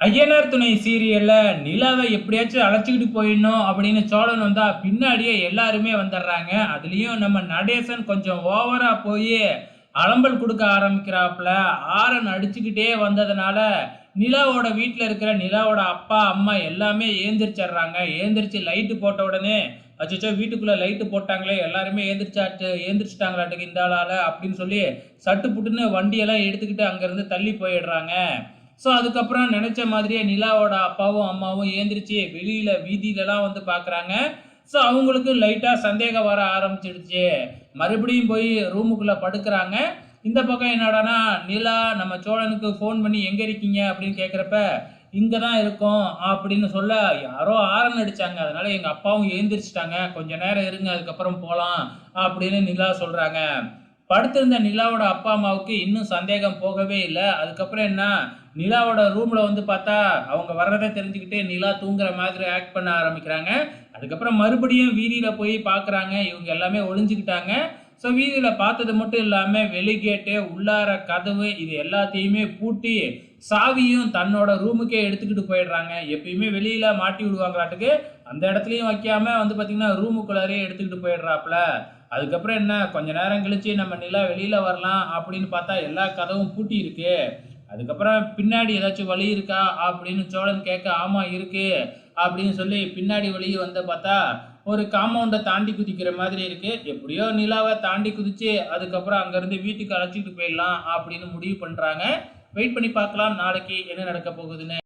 ஐயனார் துணை சீரியல்ல நிலாவை எப்படியாச்சும் அழைச்சிக்கிட்டு போயிடணும் அப்படின்னு சோழன் வந்தா பின்னாடியே எல்லாருமே வந்துடுறாங்க. அதுலயும் நம்ம நடேசன் கொஞ்சம் ஓவரா போய் அலம்பல் கொடுக்க ஆரம்பிக்கிறாப்புல. ஆரன் அடிச்சுக்கிட்டே வந்ததுனால நிலாவோட வீட்டில் இருக்கிற நிலாவோட அப்பா அம்மா எல்லாமே ஏந்திரிச்சிடுறாங்க. ஏந்திரிச்சு லைட்டு போட்ட உடனே அச்சோ வீட்டுக்குள்ள லைட்டு போட்டாங்களே எல்லாருமே ஏந்திரிச்சிட்டாங்களாட்டுக்கு இந்த ஆளால அப்படின்னு சொல்லி சட்டு புட்டுன்னு வண்டியெல்லாம் எடுத்துக்கிட்டு அங்கேருந்து தள்ளி போயிடுறாங்க. ஸோ அதுக்கப்புறம் நினச்ச மாதிரியே நிலாவோட அப்பாவும் அம்மாவும் ஏந்திரிச்சு வெளியில் வீதியிலலாம் வந்து பார்க்குறாங்க. ஸோ அவங்களுக்கு லைட்டாக சந்தேகம் வர ஆரம்பிச்சிடுச்சு. மறுபடியும் போய் ரூமுக்குள்ளே படுக்கிறாங்க. இந்த பக்கம் என்னடானா நிலா நம்ம சோழனுக்கு ஃபோன் பண்ணி எங்கே இருக்கீங்க அப்படின்னு கேட்குறப்ப இங்கே தான் இருக்கோம் அப்படின்னு சொல்ல யாரோ ஆரன் அடித்தாங்க, அதனால் எங்கள் அப்பாவும் ஏந்திரிச்சிட்டாங்க, கொஞ்சம் நேரம் இருங்க அதுக்கப்புறம் போகலாம் அப்படின்னு நிலா சொல்கிறாங்க. படுத்திருந்த நிலாவோட அப்பா அம்மாவுக்கு இன்னும் சந்தேகம் போகவே இல்லை. அதுக்கப்புறம் என்ன, நிலாவோட ரூமில் வந்து பார்த்தா அவங்க வர்றதை தெரிஞ்சுக்கிட்டு நிலா தூங்குற மாதிரி ஆக்ட் பண்ண ஆரம்பிக்கிறாங்க. அதுக்கப்புறம் மறுபடியும் வீதியில் போய் பார்க்குறாங்க, இவங்க எல்லாமே ஒளிஞ்சுக்கிட்டாங்க. ஸோ வீதியில் பார்த்தது மட்டும் இல்லாமல் வெளிகேட்டு உள்ளார கதவு இது எல்லாத்தையுமே பூட்டி சாவியும் தன்னோட ரூமுக்கே எடுத்துக்கிட்டு போயிடுறாங்க. எப்பயுமே வெளியில் மாட்டி விடுவாங்களாட்டுக்கு அந்த இடத்துலையும் வைக்காம வந்து பார்த்திங்கன்னா ரூமுக்குள்ளாரே எடுத்துக்கிட்டு போயிடுறாப்புல. அதுக்கப்புறம் என்ன, கொஞ்ச நேரம் கழிச்சு நம்ம நிலா வெளியில வரலாம் அப்படின்னு பார்த்தா எல்லா கதவும் பூட்டி இருக்கு. அதுக்கப்புறம் பின்னாடி ஏதாச்சும் வழி இருக்கா அப்படின்னு சோழன் கேட்க ஆமா இருக்கு அப்படின்னு சொல்லி பின்னாடி வழி வந்து பார்த்தா ஒரு காம்பவுண்டை தாண்டி குதிக்கிற மாதிரி இருக்கு. எப்படியோ நிலாவை தாண்டி குதிச்சு அதுக்கப்புறம் அங்கேருந்து வீட்டுக்கு அழைச்சிட்டு போயிடலாம் அப்படின்னு முடிவு பண்ணுறாங்க. வெயிட் பண்ணி பார்க்கலாம் நாளைக்கு என்ன நடக்க போகுதுன்னு.